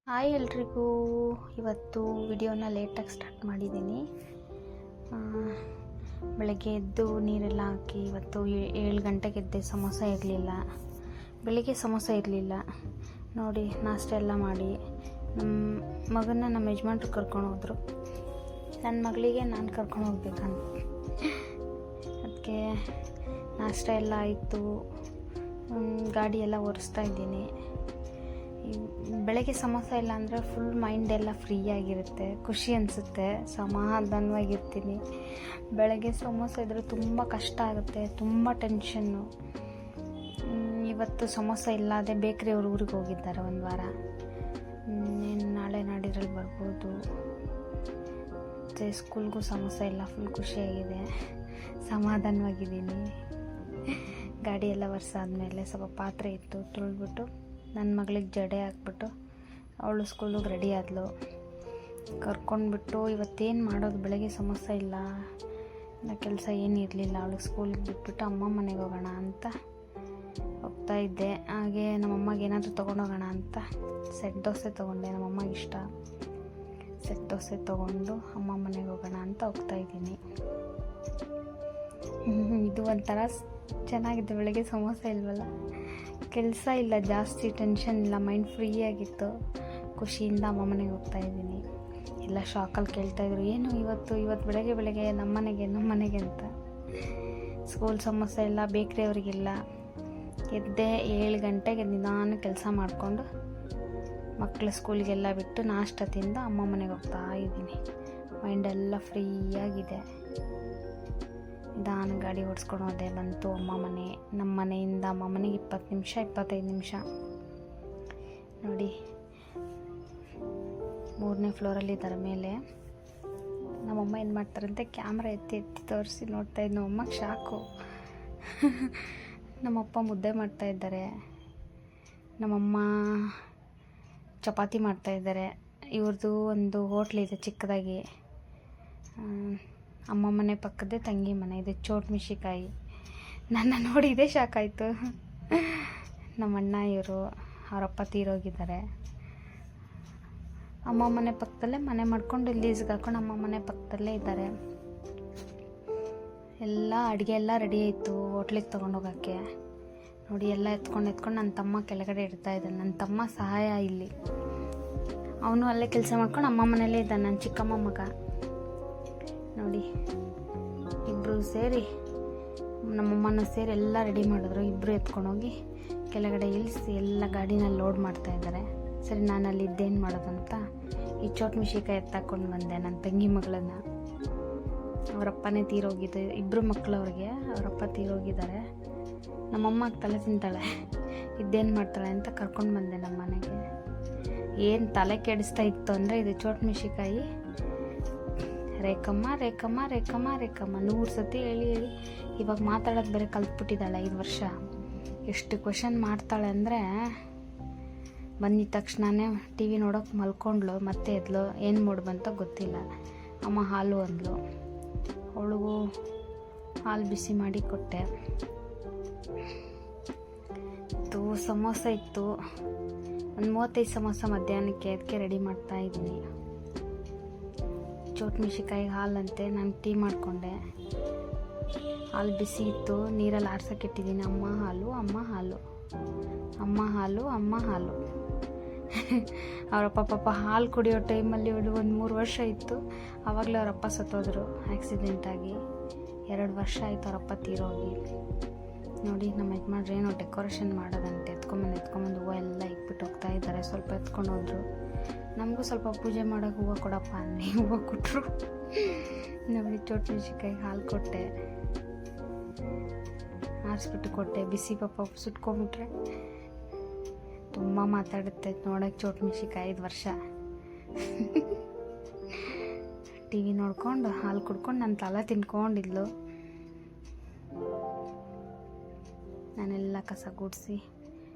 Hi ಎಲ್ರಿಗೂ. ಇವತ್ತು ವಿಡಿಯೋನ ಲೇಟಾಗಿ ಸ್ಟಾರ್ಟ್ ಮಾಡಿದ್ದೀನಿ. ಬೆಳಗ್ಗೆ ಎದ್ದು ನೀರೆಲ್ಲ ಹಾಕಿ ಇವತ್ತು 7 ಗಂಟೆಗೆ ಎದ್ದೆ. ಸಮೋಸ ಇರಲಿಲ್ಲ, ಬೆಳಿಗ್ಗೆ ಸಮೋಸ ಇರಲಿಲ್ಲ. ನೋಡಿ, ನಾಷ್ಟ ಎಲ್ಲ ಮಾಡಿ ನಮ್ಮ ಮಗನ ನಮ್ಮ ಯಜಮಾನ್ರು ಕರ್ಕೊಂಡು ಹೋದರು. ನನ್ನ ಮಗಳಿಗೆ ನಾನು ಕರ್ಕೊಂಡು ಹೋಗ್ಬೇಕಂತ ಅದಕ್ಕೆ ನಾಷ್ಟ ಎಲ್ಲ ಆಯಿತು. ಗಾಡಿ ಎಲ್ಲ ಒರೆಸ್ತಾ ಇದ್ದೀನಿ. ಬೆಳಗ್ಗೆ ಸಮೋಸ ಇಲ್ಲ ಅಂದರೆ ಫುಲ್ ಮೈಂಡ್ ಎಲ್ಲ ಫ್ರೀ ಆಗಿರುತ್ತೆ, ಖುಷಿ ಅನಿಸುತ್ತೆ, ಸಮಾಧಾನವಾಗಿರ್ತೀನಿ. ಬೆಳಗ್ಗೆ ಸಮೋಸ ಇದ್ದರೆ ತುಂಬ ಕಷ್ಟ ಆಗುತ್ತೆ, ತುಂಬ ಟೆನ್ಷನ್ನು. ಇವತ್ತು ಸಮೋಸ ಇಲ್ಲ, ಅದೇ ಬೇಕ್ರಿ ಅವ್ರ ಊರಿಗೆ ಹೋಗಿದ್ದಾರೆ ಒಂದು ವಾರ. ನಾಳೆ ನಾಡಿದ್ರಲ್ಲಿ ಬರ್ಬೋದು. ಮತ್ತು ಸ್ಕೂಲ್ಗೂ ಸಮೋಸ ಇಲ್ಲ, ಫುಲ್ ಖುಷಿಯಾಗಿದೆ, ಸಮಾಧಾನವಾಗಿದ್ದೀನಿ. ಗಾಡಿ ಎಲ್ಲ ಒರೆಸಾದ್ಮೇಲೆ ಸ್ವಲ್ಪ ಪಾತ್ರೆ ಇತ್ತು, ತೊಳೆದ್ಬಿಟ್ಟು ನನ್ನ ಮಗಳಿಗೆ ಜಡೆ ಹಾಕ್ಬಿಟ್ಟು ಅವಳು ಸ್ಕೂಲಿಗೆ ರೆಡಿ ಆದಳು. ಕರ್ಕೊಂಡ್ಬಿಟ್ಟು ಇವತ್ತೇನು ಮಾಡೋದು, ಬೆಳಗ್ಗೆ ಸಮೋಸ ಇಲ್ಲ, ಕೆಲಸ ಏನೂ ಇರಲಿಲ್ಲ. ಅವಳಿಗೆ ಸ್ಕೂಲಿಗೆ ಬಿಟ್ಬಿಟ್ಟು ಅಮ್ಮ ಮನೆಗೆ ಹೋಗೋಣ ಅಂತ ಹೋಗ್ತಾ ಇದ್ದೆ. ಹಾಗೆ ನಮ್ಮಮ್ಮಗೆ ಏನಾದರೂ ತೊಗೊಂಡೋಗೋಣ ಅಂತ ಸೆಟ್ ದೋಸೆ ತೊಗೊಂಡೆ. ನಮ್ಮಮ್ಮಗೆ ಇಷ್ಟ ಸೆಟ್ ದೋಸೆ ತೊಗೊಂಡು ಅಮ್ಮ ಮನೆಗೆ ಹೋಗೋಣ ಅಂತ ಹೋಗ್ತಾ ಇದ್ದೀನಿ. ಇದು ಒಂಥರ ಚೆನ್ನಾಗಿದೆ. ಬೆಳಗ್ಗೆ ಸಮೋಸ ಇಲ್ವಲ್ಲ, ಕೆಲಸ ಇಲ್ಲ, ಜಾಸ್ತಿ ಟೆನ್ಷನ್ ಇಲ್ಲ, ಮೈಂಡ್ ಫ್ರೀ ಆಗಿತ್ತು. ಖುಷಿಯಿಂದ ಅಮ್ಮ ಮನೆಗೆ ಹೋಗ್ತಾ ಇದ್ದೀನಿ. ಎಲ್ಲ ಶಾಕಲ್ಲಿ ಕೇಳ್ತಾಯಿದ್ರು, ಏನು ಇವತ್ತು ಬೆಳಗ್ಗೆ ನಮ್ಮ ಮನೆಗೆ ಅಂತ. ಸ್ಕೂಲ್ ಸಮೋಸ ಇಲ್ಲ, ಬೇಕ್ರಿ ಅವರಿಗೆಲ್ಲ. ಎದ್ದೆ 7 ಗಂಟೆಗೆ ನಿಧಾನ ಕೆಲಸ ಮಾಡಿಕೊಂಡು ಮಕ್ಕಳು ಸ್ಕೂಲಿಗೆಲ್ಲ ಬಿಟ್ಟು ನಾಷ್ಟ ತಿಂದು ಅಮ್ಮ ಮನೆಗೆ ಹೋಗ್ತಾ ಇದ್ದೀನಿ. ಮೈಂಡೆಲ್ಲ ಫ್ರೀಯಾಗಿದೆ. ನಿಧಾನ ಗಾಡಿ ಓಡಿಸ್ಕೊಂಡು ಹೋದೆ. ಬಂತು ಅಮ್ಮ ಮನೆ. ನಮ್ಮ ಮನೆಯಿಂದ ಅಮ್ಮ ಮನೆಗೆ 25 ನಿಮಿಷ. ನೋಡಿ, 3ನೇ ಫ್ಲೋರಲ್ಲಿದ್ದಾರೆ ಮೇಲೆ. ನಮ್ಮಮ್ಮ ಏನು ಮಾಡ್ತಾರಂತೆ, ಕ್ಯಾಮ್ರಾ ಎತ್ತಿ ತೋರಿಸಿ ನೋಡ್ತಾ ಇದ್ದು. ನಮ್ಮಮ್ಮಗೆ ಶಾಕು. ನಮ್ಮಪ್ಪ ಮುದ್ದೆ ಮಾಡ್ತಾಯಿದ್ದಾರೆ, ನಮ್ಮಮ್ಮ ಚಪಾತಿ ಮಾಡ್ತಾಯಿದ್ದಾರೆ. ಇವ್ರದ್ದು ಒಂದು ಹೋಟ್ಲಿದೆ ಚಿಕ್ಕದಾಗಿ. ಅಮ್ಮ ಮನೆ ಪಕ್ಕದೇ ತಂಗಿ ಮನೆ. ಇದು ಚೋಟ್ ಮಿಶಿಕಾಯಿ. ನನ್ನ ನೋಡಿ ಇದೇ ಶಾಕ್ ಆಯಿತು. ನಮ್ಮಣ್ಣ ಇವರು, ಅವರಪ್ಪ ತೀರೋಗಿದ್ದಾರೆ. ಅಮ್ಮ ಮನೆ ಪಕ್ಕದಲ್ಲೇ ಮನೆ ಮಾಡ್ಕೊಂಡು ಲೀಸ್ಗೆ ಹಾಕೊಂಡು ಅಮ್ಮ ಮನೆ ಪಕ್ಕದಲ್ಲೇ ಇದ್ದಾರೆ. ಎಲ್ಲ ಅಡುಗೆ ಎಲ್ಲ ರೆಡಿ ಆಯಿತು ಹೋಟ್ಲಿಗೆ ತೊಗೊಂಡೋಗೋಕ್ಕೆ. ನೋಡಿ, ಎಲ್ಲ ಎತ್ಕೊಂಡು ನನ್ನ ತಮ್ಮ ಕೆಳಗಡೆ ಇಡ್ತಾ ಇದ್ದಾನೆ. ನನ್ನ ತಮ್ಮ ಸಹಾಯ ಇಲ್ಲಿ. ಅವನು ಅಲ್ಲೇ ಕೆಲಸ ಮಾಡ್ಕೊಂಡು ಅಮ್ಮ ಮನೆಯಲ್ಲೇ ಇದ್ದಾನೆ, ನನ್ನ ಚಿಕ್ಕಮ್ಮ ಮಗ. ನೋಡಿ, ಇಬ್ಬರು ಸೇರಿ, ನಮ್ಮಮ್ಮನ ಸೇರಿ ಎಲ್ಲ ರೆಡಿ ಮಾಡಿದ್ರು. ಇಬ್ಬರು ಎತ್ಕೊಂಡೋಗಿ ಕೆಳಗಡೆ ಇಳಿಸಿ ಎಲ್ಲ ಗಾಡಿನಲ್ಲಿ ಲೋಡ್ ಮಾಡ್ತಾಯಿದ್ದಾರೆ. ಸರಿ, ನಾನು ಅಲ್ಲಿ ಇದ್ದೇನು ಮಾಡೋದಂತ ಈ ಚೋಟ್ ಮಿಶಿಕಾಯಿ ಎತ್ತಾಕೊಂಡು ಬಂದೆ ನನ್ನ ತಂಗಿ ಮಗಳನ್ನ. ಅವರಪ್ಪನೇ ತೀರೋಗಿದ್ದು. ಇಬ್ಬರು ಮಕ್ಕಳು ಅವ್ರಿಗೆ, ಅವರಪ್ಪ ತೀರೋಗಿದ್ದಾರೆ. ನಮ್ಮಮ್ಮ ತಲೆ ತಿಂತಾಳೆ, ಇದ್ದೇನು ಮಾಡ್ತಾಳೆ ಅಂತ ಕರ್ಕೊಂಡು ಬಂದೆ ನಮ್ಮ ಮನೆಗೆ. ಏನು ತಲೆ ಕೆಡಿಸ್ತಾ ಇತ್ತು ಅಂದರೆ, ಇದು ಚೋಟ್ ಮಿಶಿಕಾಯಿ ರೇಖಮ್ಮ 100 ಸತಿ ಹೇಳಿ ಇವಾಗ ಮಾತಾಡೋದು ಬೇರೆ ಕಲ್ತ್ಬಿಟ್ಟಿದ್ದಾಳೆ. 5 ವರ್ಷ. ಎಷ್ಟು ಕ್ವೆಶನ್ ಮಾಡ್ತಾಳೆ ಅಂದರೆ, ಬಂದಿದ್ದ ತಕ್ಷಣವೇ ಟಿ ವಿ ನೋಡೋಕೆ ಮಲ್ಕೊಂಡ್ಳು, ಮತ್ತೆ ಎದ್ಲು. ಏನು ಮೂಡ್ ಬಂತೋ ಗೊತ್ತಿಲ್ಲ. ಅಮ್ಮ ಹಾಲು ಅಂದ್ಲು. ಅವಳಿಗೂ ಹಾಲು ಬಿಸಿ ಮಾಡಿ ಕೊಟ್ಟೆ. ಇತ್ತು ಸಮೋಸ ಇತ್ತು, ಒಂದು 35 ಸಮೋಸ ಮಧ್ಯಾಹ್ನಕ್ಕೆ. ಅದಕ್ಕೆ ರೆಡಿ ಮಾಡ್ತಾ ಇದ್ದೀನಿ. ಚೋಟ್ ಮಿಶಿಕಾಯಿಗೆ ಹಾಲಂತೆ, ನಾನು ಟೀ ಮಾಡಿಕೊಂಡೆ. ಹಾಲು ಬಿಸಿ ಇತ್ತು, ನೀರಲ್ಲಿ ಆರ್ಸೋಕೆ ಇಟ್ಟಿದ್ದೀನಿ. ಅಮ್ಮ ಹಾಲು. ಅವರಪ್ಪ ಪಾಪ ಹಾಲು ಕುಡಿಯೋ ಟೈಮಲ್ಲಿ ಇವಳು ಒಂದು 3 ವರ್ಷ ಇತ್ತು. ಆವಾಗಲೇ ಅವರಪ್ಪ ಸತ್ತೋದ್ರು ಆಕ್ಸಿಡೆಂಟಾಗಿ. 2 ವರ್ಷ ಆಯಿತು ಅವರಪ್ಪ ತೀರೋಗಿ. ನೋಡಿ, ನಮ್ಮ ಯಜಮಾನ್ರು ಏನೋ ಡೆಕೋರೇಷನ್ ಮಾಡೋದಂತೆ. ಎತ್ಕೊಂಬಂದು ಹೂವು ಎಲ್ಲ ಇಟ್ಬಿಟ್ಟು ಹೋಗ್ತಾ ಇದ್ದಾರೆ. ಸ್ವಲ್ಪ ಎತ್ಕೊಂಡು ಹೋದ್ರು. ನಮಗೂ ಸ್ವಲ್ಪ ಪೂಜೆ ಮಾಡೋಕೆ ಹೂವು ಕೊಡಪ್ಪ ಅಂದೆ, ಹೂವು ಕೊಟ್ಟರು. ನೋಡಿ, ಚೋಟ್ ಮಿಶಿಕಾಯಿಗೆ ಹಾಲು ಕೊಟ್ಟೆ, ಆರಿಸ್ಬಿಟ್ಟು ಕೊಟ್ಟೆ. ಬಿಸಿ ಪಾಪ ಸುಟ್ಕೊಂಬಿಟ್ರೆ ತುಂಬ ಮಾತಾಡುತ್ತೆ ನೋಡೋಕ್ಕೆ ಚೋಟ್ ಮಿಶಿಕಾಯಿ. 5 ವರ್ಷ. ಟಿ ವಿ ನೋಡ್ಕೊಂಡು ಹಾಲು ಕುಡ್ಕೊಂಡು ನನ್ನ ತಲೆ ತಿನ್ಕೊಂಡಿದ್ಲು. ನಾನೆಲ್ಲ ಕಸ ಗುಡಿಸಿ,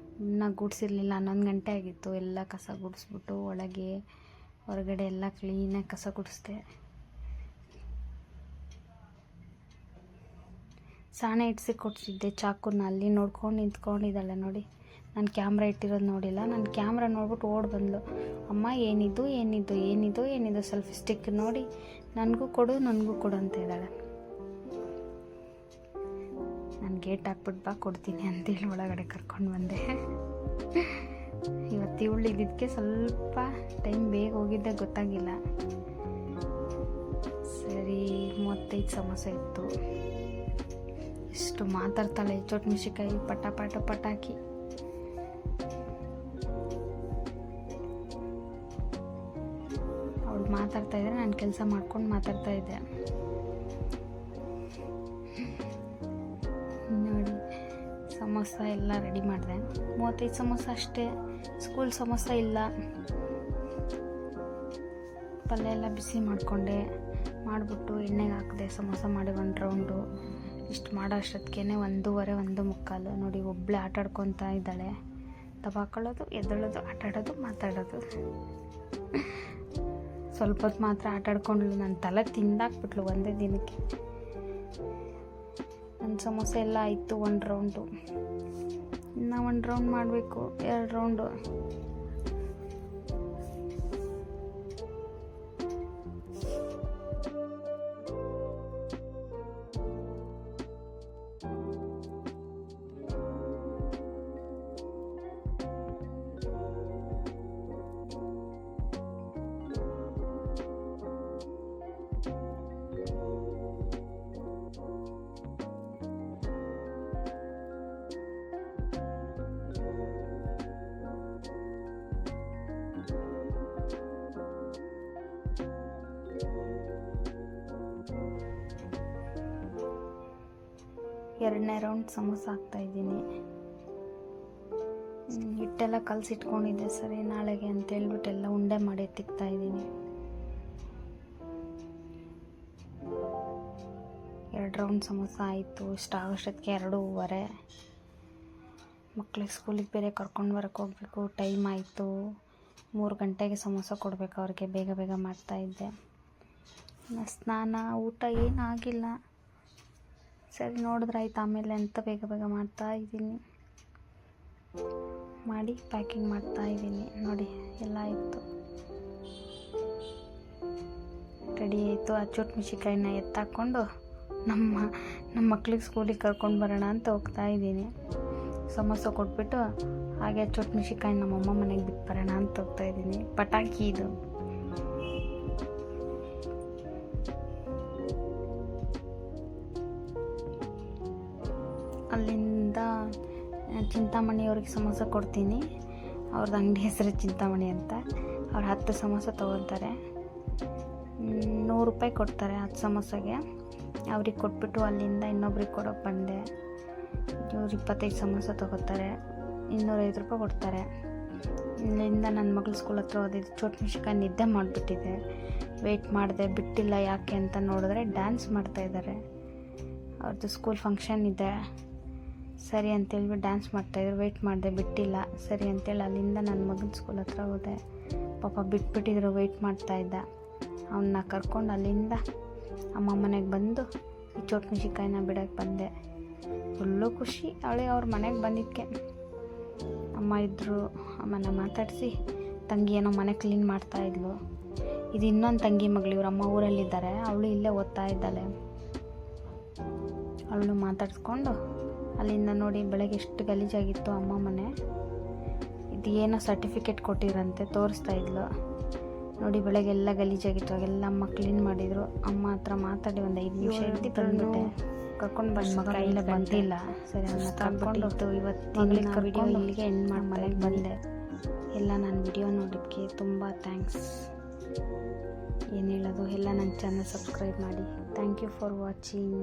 ಗೂಡಿಸಿರ್ಲಿಲ್ಲ, 11 ಗಂಟೆ ಆಗಿತ್ತು. ಎಲ್ಲ ಕಸ ಗುಡಿಸ್ಬಿಟ್ಟು ಒಳಗೆ ಹೊರಗಡೆ ಎಲ್ಲ ಕ್ಲೀನಾಗಿ ಕಸ ಗುಡಿಸ್ದೆ. ಸಾಣೆ ಇಡ್ಸಿ ಕೊಡ್ಸಿದ್ದೆ ಚಾಕುನ. ಅಲ್ಲಿ ನೋಡ್ಕೊಂಡು ನಿಂತ್ಕೊಂಡಿದ್ದಾಳೆ ನೋಡಿ. ನಾನು ಕ್ಯಾಮ್ರಾ ಇಟ್ಟಿರೋದು ನೋಡಿಲ್ಲ. ನಾನು ಕ್ಯಾಮ್ರಾ ನೋಡ್ಬಿಟ್ಟು ಓಡಿ ಬಂದಳು. ಅಮ್ಮ ಏನಿದು ಏನಿದು ಏನಿದು ಏನಿದು ಸೆಲ್ಫಿ ಸ್ಟಿಕ್ ನೋಡಿ ನನಗೂ ಕೊಡು ಅಂತ ಇದ್ದಾಳೆ. ನಾನು ಗೇಟ್ ಹಾಕ್ಬಿಟ್ಟು ಬಾ ಕೊಡ್ತೀನಿ ಅಂತೇಳಿ ಒಳಗಡೆ ಕರ್ಕೊಂಡು ಬಂದೆ. ಇವತ್ತು ಇವಳು ಇದ್ದಿದ್ದಕ್ಕೆ ಸ್ವಲ್ಪ ಟೈಮ್ ಬೇಗ ಹೋಗಿದ್ದೆ ಗೊತ್ತಾಗಿಲ್ಲ. ಸರಿ 35 ಸಮೋಸ ಇತ್ತು. ಎಷ್ಟು ಮಾತಾಡ್ತಾಳೆ ಚೋಟ್ ಮಿಶಿಕಾಯಿ ಪಟಾಕಿ. ಅವಳು ಮಾತಾಡ್ತಾ ಇದ್ರೆ ನಾನು ಕೆಲಸ ಮಾಡ್ಕೊಂಡು ಮಾತಾಡ್ತಾ ಇದ್ದೆ. ನೋಡಿ ಸಮೋಸ ಎಲ್ಲ ರೆಡಿ ಮಾಡಿದೆ. 35 ಸಮೋಸ ಅಷ್ಟೇ, ಸ್ಕೂಲ್ ಸಮೋಸ ಇಲ್ಲ. ಪಲ್ಯ ಎಲ್ಲ ಬಿಸಿ ಮಾಡಿಬಿಟ್ಟು ಎಣ್ಣೆಗೆ ಹಾಕಿದೆ. ಸಮೋಸ ಮಾಡಿ 1 ರೌಂಡು. ಇಷ್ಟು ಮಾಡೋ ಅಷ್ಟೊತ್ತಿಗೆ 1:15 1:45. ನೋಡಿ ಒಬ್ಬಳೇ ಆಟಾಡ್ಕೊತಾ ಇದ್ದಾಳೆ. ತಬಾಕೊಳ್ಳೋದು, ಎದ್ದೇಳೋದು, ಆಟಾಡೋದು, ಮಾತಾಡೋದು. ಸ್ವಲ್ಪ ಹೊತ್ತು ಮಾತ್ರ ಆಟಾಡ್ಕೊಂಡ್ಳು. ನನ್ನ ತಲೆ ತಿಂದಾಕ್ಬಿಟ್ಲು ಒಂದೇ ದಿನಕ್ಕೆ. ನನ್ನ ಸಮೋಸ ಎಲ್ಲ ಆಯಿತು 1 ರೌಂಡು. ಇನ್ನು 1 ರೌಂಡ್ ಮಾಡಬೇಕು, 2 ರೌಂಡು. ಎರಡನೇ ರೌಂಡ್ ಸಮೋಸ ಹಾಕ್ತಾಯಿದ್ದೀನಿ. ಹಿಟ್ಟೆಲ್ಲ ಕಲಸಿಟ್ಕೊಂಡಿದ್ದೆ ಸರಿ ನಾಳೆಗೆ ಅಂತೇಳ್ಬಿಟ್ಟು ಎಲ್ಲ ಉಂಡೆ ಮಾಡಿ ತಿಕ್ತಾಯಿದ್ದೀನಿ. 2 ರೌಂಡ್ ಸಮೋಸ ಆಯಿತು. ಇಷ್ಟ ಆಗೋಷ್ಟೊತ್ತಿಗೆ 2:15. ಮಕ್ಳಿಗೆ ಸ್ಕೂಲಿಗೆ ಬೇರೆ ಕರ್ಕೊಂಡು ಬರೋಕ್ಕೆ ಹೋಗಬೇಕು. ಟೈಮ್ ಆಯಿತು. 3 ಗಂಟೆಗೆ ಸಮೋಸ ಕೊಡಬೇಕು ಅವ್ರಿಗೆ. ಬೇಗ ಮಾಡ್ತಾಯಿದ್ದೆ. ಸ್ನಾನ ಊಟ ಏನೂ ಆಗಿಲ್ಲ. ಸರಿ ನೋಡಿದ್ರೆ ಆಯ್ತು ಆಮೇಲೆ ಅಂತ ಬೇಗ ಮಾಡ್ತಾಯಿದ್ದೀನಿ. ಮಾಡಿ ಪ್ಯಾಕಿಂಗ್ ಮಾಡ್ತಾಯಿದ್ದೀನಿ. ನೋಡಿ ಎಲ್ಲ ಆಯಿತು, ರೆಡಿ ಆಯಿತು. ಆ ಚೋಟ್ ಮಿಶಿಕಾಯಿನ ಎತ್ತಾಕ್ಕೊಂಡು ನಮ್ಮ ಮಕ್ಳಿಗೆ ಸ್ಕೂಲಿಗೆ ಕರ್ಕೊಂಡು ಬರೋಣ ಅಂತ ಹೋಗ್ತಾಯಿದ್ದೀನಿ. ಸಮೋಸ ಕೊಟ್ಬಿಟ್ಟು ಹಾಗೆ ಚೋಟ್ ಮಿಶಿಕಾಯಿ ನಮ್ಮಮ್ಮ ಮನೆಗೆ ಬಿಟ್ಟು ಬರೋಣ ಅಂತ ಹೋಗ್ತಾಯಿದ್ದೀನಿ. ಪಟಾಕಿ ಇದು. ಅಲ್ಲಿಂದ ಚಿಂತಾಮಣಿಯವ್ರಿಗೆ ಸಮೋಸ ಕೊಡ್ತೀನಿ. ಅವ್ರದ್ದು ಅಂಗಡಿ ಹೆಸರು ಚಿಂತಾಮಣಿ ಅಂತ. ಅವ್ರು 10 ಸಮೋಸ ತೊಗೊತಾರೆ. 100 ರೂಪಾಯಿ ಕೊಡ್ತಾರೆ 10 ಸಮೋಸಗೆ. ಅವ್ರಿಗೆ ಕೊಟ್ಬಿಟ್ಟು ಅಲ್ಲಿಂದ ಇನ್ನೊಬ್ರಿಗೆ ಕೊಡೋಕೆ ಬಂದೆ. ಇವ್ರು 25 ಸಮೋಸ ತೊಗೋತಾರೆ. 250 ರೂಪಾಯಿ ಕೊಡ್ತಾರೆ. ಇಲ್ಲಿಂದ ನನ್ನ ಮಗಳು ಸ್ಕೂಲ್ ಹತ್ರ ಓದಿದ್ದು. ಚೋಟ್ ಮಿಶಿಕಾಯಿ ನಿದ್ದೆ ಮಾಡಿಬಿಟ್ಟಿದೆ. ವೆಯ್ಟ್ ಮಾಡಿದೆ, ಬಿಟ್ಟಿಲ್ಲ. ಯಾಕೆ ಅಂತ ನೋಡಿದ್ರೆ ಡ್ಯಾನ್ಸ್ ಮಾಡ್ತಾಯಿದ್ದಾರೆ. ಅವ್ರದ್ದು ಸ್ಕೂಲ್ ಫಂಕ್ಷನ್ ಇದೆ. ಸರಿ ಅಂತೇಳ್ಬಿಟ್ಟು ಡ್ಯಾನ್ಸ್ ಮಾಡ್ತಾಯಿದ್ರು. ವೆಯ್ಟ್ ಮಾಡಿದೆ, ಬಿಟ್ಟಿಲ್ಲ. ಸರಿ ಅಂತೇಳಿ ಅಲ್ಲಿಂದ ನನ್ನ ಮಗನ ಸ್ಕೂಲ್ ಹತ್ರ ಹೋದೆ. ಪಾಪ ಬಿಟ್ಬಿಟ್ಟಿದ್ರು, ವೆಯ್ಟ್ ಮಾಡ್ತಾಯಿದ್ದ. ಅವನ್ನ ಕರ್ಕೊಂಡು ಅಲ್ಲಿಂದ ಅಮ್ಮ ಮನೆಗೆ ಬಂದು ಈ ಚೋಟ್ ಮಿಶಿಕಾಯಿನ ಬಿಡೋಕ್ಕೆ ಬಂದೆ. ಫುಲ್ಲು ಖುಷಿ ಅವಳಿಗೆ. ಅವ್ರ ಮನೆಗೆ ಬಂದಿದ್ದಕ್ಕೆ ಅಮ್ಮ ಇದ್ದರು. ಅಮ್ಮನ ಮಾತಾಡಿಸಿ ತಂಗಿ ಏನೋ ಮನೆ ಕ್ಲೀನ್ ಮಾಡ್ತಾಯಿದ್ಲು. ಇದು ಇನ್ನೊಂದು ತಂಗಿ ಮಗಳು. ಇವ್ರ ಅಮ್ಮ ಊರಲ್ಲಿದ್ದಾರೆ. ಅವಳು ಇಲ್ಲೇ ಓದ್ತಾ ಇದ್ದಾಳೆ. ಅವಳು ಮಾತಾಡಿಸ್ಕೊಂಡು ಅಲ್ಲಿಂದ ನೋಡಿ ಬೆಳಗ್ಗೆ ಎಷ್ಟು ಗಲೀಜಾಗಿತ್ತು ಅಮ್ಮ ಮನೆ. ಇದು ಏನೋ ಸರ್ಟಿಫಿಕೇಟ್ ಕೊಟ್ಟಿರಂತೆ, ತೋರಿಸ್ತಾ ಇದ್ಲು. ನೋಡಿ ಬೆಳಗ್ಗೆ ಎಲ್ಲ ಗಲೀಜಾಗಿತ್ತು. ಅವೆಲ್ಲ ಅಮ್ಮ ಕ್ಲೀನ್ ಮಾಡಿದರು. ಅಮ್ಮ ಹತ್ರ ಮಾತಾಡಿ ಒಂದು 5 ನಿಮಿಷ ಇದ್ದು ಬಂದ್ಬಿಟ್ಟೆ. ಕರ್ಕೊಂಡು ಬಂದು ಮಗ ಇಲ್ಲ ಬಂದಿಲ್ಲ. ಸರಿ ಅವನ್ನ ಕರ್ಕೊಂಡು ಇವತ್ತಿನ ವಿಡಿಯೋ ಇಲ್ಲಿಗೆ ಎಂಡ್ ಮಾಡಿ ಮನೆಗೆ ಬಂದೆ. ಎಲ್ಲ ನನ್ನ ವಿಡಿಯೋ ನೋಡೋದಕ್ಕೆ ತುಂಬ ಥ್ಯಾಂಕ್ಸ್. ಏನು ಹೇಳೋದು, ಎಲ್ಲ ನನ್ನ ಚಾನಲ್ ಸಬ್ಸ್ಕ್ರೈಬ್ ಮಾಡಿ. Thank you for watching.